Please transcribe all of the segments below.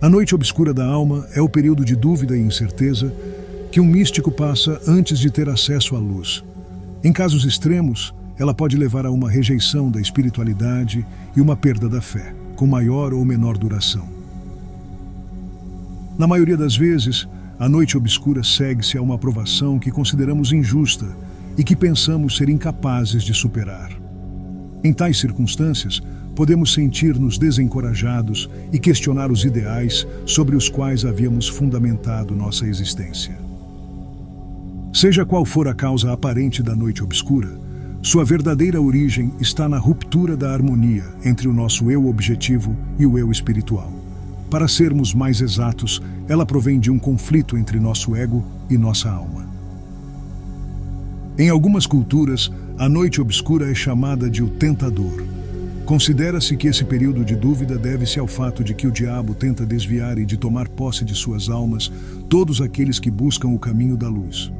A noite obscura da alma é o período de dúvida e incerteza que um místico passa antes de ter acesso à luz. Em casos extremos, ela pode levar a uma rejeição da espiritualidade e uma perda da fé, com maior ou menor duração. Na maioria das vezes, a noite obscura segue-se a uma provação que consideramos injusta e que pensamos ser incapazes de superar. Em tais circunstâncias, podemos sentir-nos desencorajados e questionar os ideais sobre os quais havíamos fundamentado nossa existência. Seja qual for a causa aparente da noite obscura, sua verdadeira origem está na ruptura da harmonia entre o nosso eu objetivo e o eu espiritual. Para sermos mais exatos, ela provém de um conflito entre nosso ego e nossa alma. Em algumas culturas, a noite obscura é chamada de o tentador. Considera-se que esse período de dúvida deve-se ao fato de que o diabo tenta desviar e de tomar posse de suas almas todos aqueles que buscam o caminho da luz.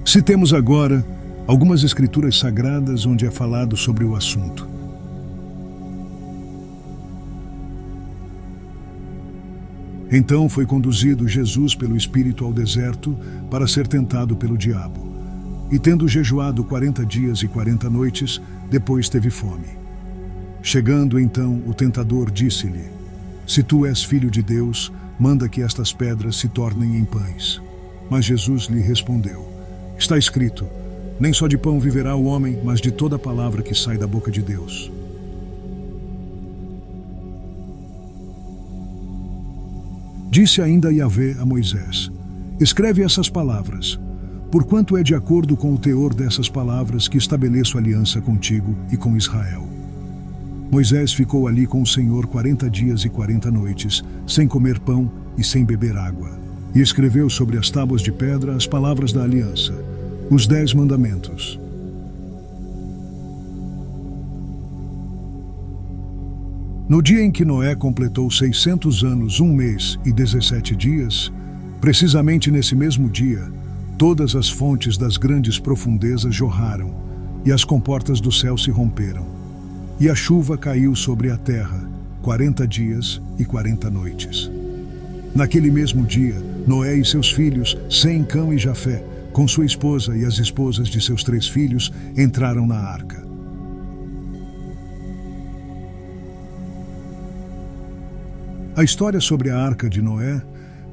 Citemos agora algumas escrituras sagradas onde é falado sobre o assunto. Então foi conduzido Jesus pelo Espírito ao deserto para ser tentado pelo diabo. E tendo jejuado 40 dias e 40 noites, depois teve fome. Chegando então, o tentador disse-lhe: Se tu és filho de Deus, manda que estas pedras se tornem em pães. Mas Jesus lhe respondeu: Está escrito, nem só de pão viverá o homem, mas de toda palavra que sai da boca de Deus. Disse ainda Yahvé a Moisés: Escreve essas palavras, porquanto é de acordo com o teor dessas palavras que estabeleço aliança contigo e com Israel. Moisés ficou ali com o Senhor 40 dias e 40 noites, sem comer pão e sem beber água. E escreveu sobre as tábuas de pedra as palavras da aliança, os 10 mandamentos. No dia em que Noé completou 600 anos, 1 mês e 17 dias, precisamente nesse mesmo dia, todas as fontes das grandes profundezas jorraram, e as comportas do céu se romperam. E a chuva caiu sobre a terra 40 dias e 40 noites. Naquele mesmo dia, Noé e seus filhos, Sem, Cão e Jafé, com sua esposa e as esposas de seus 3 filhos, entraram na arca. A história sobre a Arca de Noé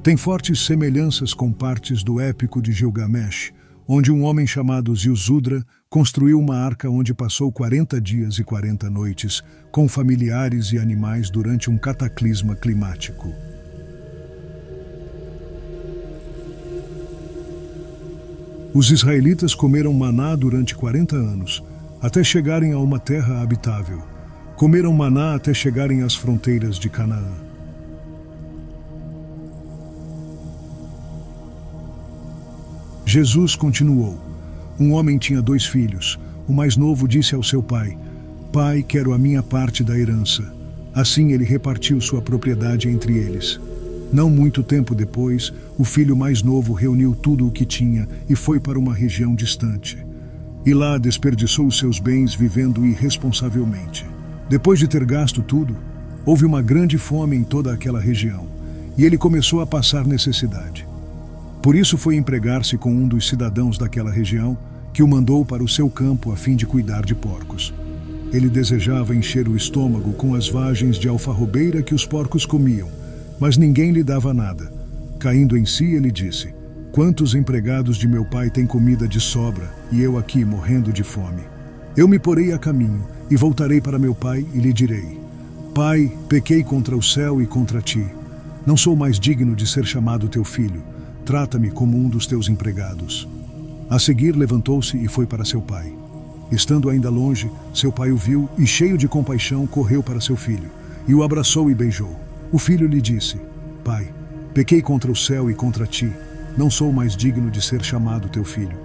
tem fortes semelhanças com partes do épico de Gilgamesh, onde um homem chamado Ziusudra construiu uma arca onde passou 40 dias e 40 noites com familiares e animais durante um cataclisma climático. Os israelitas comeram maná durante 40 anos, até chegarem a uma terra habitável. Comeram maná até chegarem às fronteiras de Canaã. Jesus continuou. Um homem tinha 2 filhos. O mais novo disse ao seu pai: Pai, quero a minha parte da herança. Assim ele repartiu sua propriedade entre eles. Não muito tempo depois, o filho mais novo reuniu tudo o que tinha e foi para uma região distante. E lá desperdiçou os seus bens vivendo irresponsavelmente. Depois de ter gasto tudo, houve uma grande fome em toda aquela região, e ele começou a passar necessidade. Por isso foi empregar-se com um dos cidadãos daquela região, que o mandou para o seu campo a fim de cuidar de porcos. Ele desejava encher o estômago com as vagens de alfarrobeira que os porcos comiam, mas ninguém lhe dava nada. Caindo em si, ele disse: Quantos empregados de meu pai têm comida de sobra, e eu aqui morrendo de fome? Eu me porei a caminho, e voltarei para meu pai, e lhe direi: Pai, pequei contra o céu e contra ti. Não sou mais digno de ser chamado teu filho. Trata-me como um dos teus empregados. A seguir levantou-se e foi para seu pai. Estando ainda longe, seu pai o viu e, cheio de compaixão, correu para seu filho, e o abraçou e beijou. O filho lhe disse: Pai, pequei contra o céu e contra ti. Não sou mais digno de ser chamado teu filho.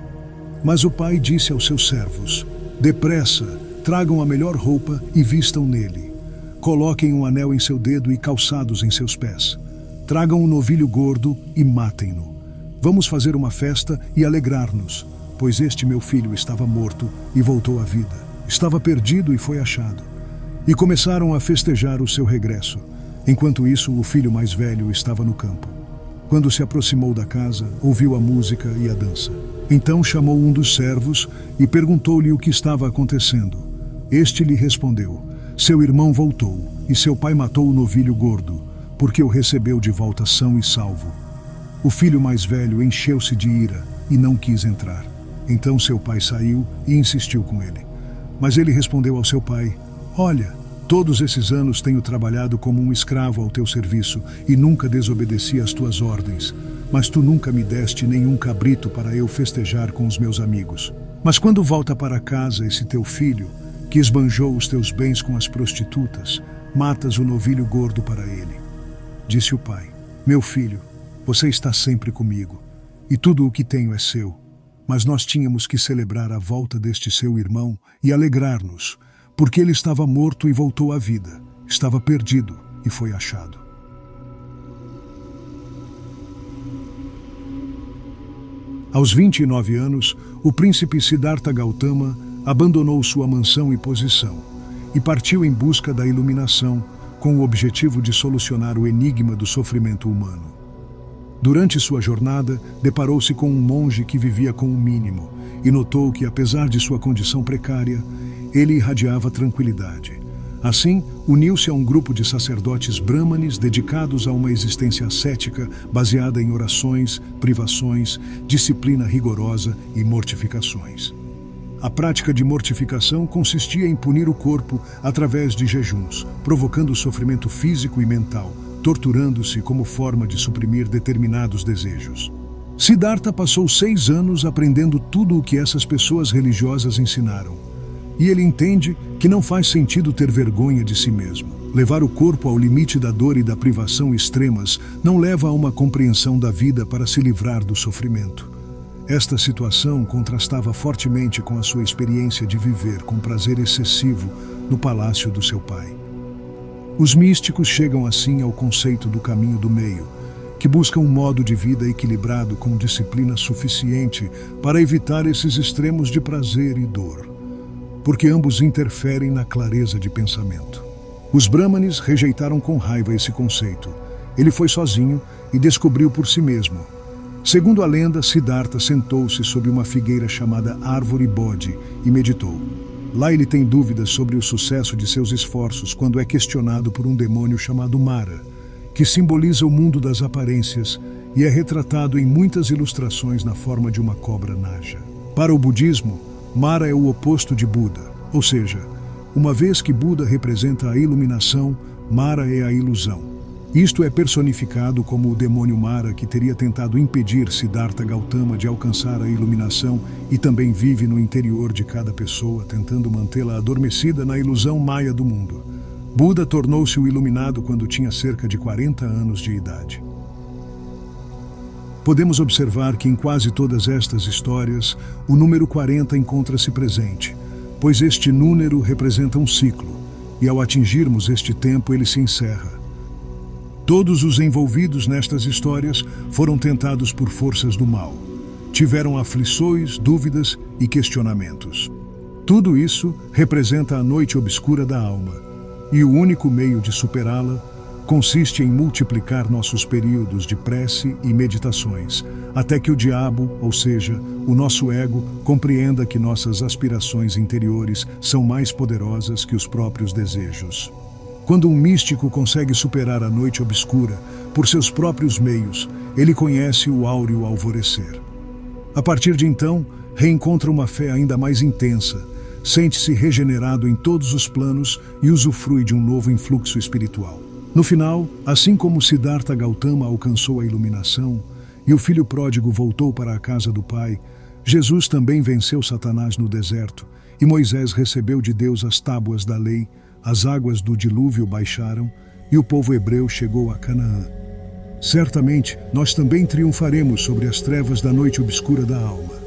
Mas o pai disse aos seus servos: Depressa, tragam a melhor roupa e vistam nele. Coloquem um anel em seu dedo e calçados em seus pés. Tragam um novilho gordo e matem-no. Vamos fazer uma festa e alegrar-nos, pois este meu filho estava morto e voltou à vida. Estava perdido e foi achado. E começaram a festejar o seu regresso. Enquanto isso, o filho mais velho estava no campo. Quando se aproximou da casa, ouviu a música e a dança. Então chamou um dos servos e perguntou-lhe o que estava acontecendo. Este lhe respondeu: seu irmão voltou, e seu pai matou o novilho gordo, porque o recebeu de volta são e salvo. O filho mais velho encheu-se de ira e não quis entrar. Então seu pai saiu e insistiu com ele. Mas ele respondeu ao seu pai: olha, todos esses anos tenho trabalhado como um escravo ao teu serviço e nunca desobedeci às tuas ordens. Mas tu nunca me deste nenhum cabrito para eu festejar com os meus amigos. Mas quando volta para casa esse teu filho, que esbanjou os teus bens com as prostitutas, matas o novilho gordo para ele. Disse o pai: meu filho, você está sempre comigo, e tudo o que tenho é seu. Mas nós tínhamos que celebrar a volta deste seu irmão e alegrar-nos, porque ele estava morto e voltou à vida, estava perdido e foi achado. Aos 29 anos, o príncipe Siddhartha Gautama abandonou sua mansão e posição e partiu em busca da iluminação com o objetivo de solucionar o enigma do sofrimento humano. Durante sua jornada, deparou-se com um monge que vivia com o mínimo e notou que, apesar de sua condição precária, ele irradiava tranquilidade. Assim, uniu-se a um grupo de sacerdotes brahmanes dedicados a uma existência ascética baseada em orações, privações, disciplina rigorosa e mortificações. A prática de mortificação consistia em punir o corpo através de jejuns, provocando sofrimento físico e mental, torturando-se como forma de suprimir determinados desejos. Siddhartha passou 6 anos aprendendo tudo o que essas pessoas religiosas ensinaram. E ele entende que não faz sentido ter vergonha de si mesmo. Levar o corpo ao limite da dor e da privação extremas não leva a uma compreensão da vida para se livrar do sofrimento. Esta situação contrastava fortemente com a sua experiência de viver com prazer excessivo no palácio do seu pai. Os místicos chegam assim ao conceito do caminho do meio, que busca um modo de vida equilibrado com disciplina suficiente para evitar esses extremos de prazer e dor, porque ambos interferem na clareza de pensamento. Os brahmanes rejeitaram com raiva esse conceito. Ele foi sozinho e descobriu por si mesmo. Segundo a lenda, Siddhartha sentou-se sob uma figueira chamada Árvore Bodhi e meditou. Lá ele tem dúvidas sobre o sucesso de seus esforços quando é questionado por um demônio chamado Mara, que simboliza o mundo das aparências e é retratado em muitas ilustrações na forma de uma cobra naja. Para o budismo, Mara é o oposto de Buda, ou seja, uma vez que Buda representa a iluminação, Mara é a ilusão. Isto é personificado como o demônio Mara que teria tentado impedir Siddhartha Gautama de alcançar a iluminação e também vive no interior de cada pessoa, tentando mantê-la adormecida na ilusão maia do mundo. Buda tornou-se o iluminado quando tinha cerca de 40 anos de idade. Podemos observar que em quase todas estas histórias, o número 40 encontra-se presente, pois este número representa um ciclo, e ao atingirmos este tempo ele se encerra. Todos os envolvidos nestas histórias foram tentados por forças do mal. Tiveram aflições, dúvidas e questionamentos. Tudo isso representa a noite obscura da alma, e o único meio de superá-la consiste em multiplicar nossos períodos de prece e meditações, até que o diabo, ou seja, o nosso ego, compreenda que nossas aspirações interiores são mais poderosas que os próprios desejos. Quando um místico consegue superar a noite obscura por seus próprios meios, ele conhece o áureo alvorecer. A partir de então, reencontra uma fé ainda mais intensa, sente-se regenerado em todos os planos e usufrui de um novo influxo espiritual. No final, assim como Siddhartha Gautama alcançou a iluminação e o filho pródigo voltou para a casa do pai, Jesus também venceu Satanás no deserto e Moisés recebeu de Deus as tábuas da lei, as águas do dilúvio baixaram e o povo hebreu chegou a Canaã. Certamente, nós também triunfaremos sobre as trevas da noite obscura da alma.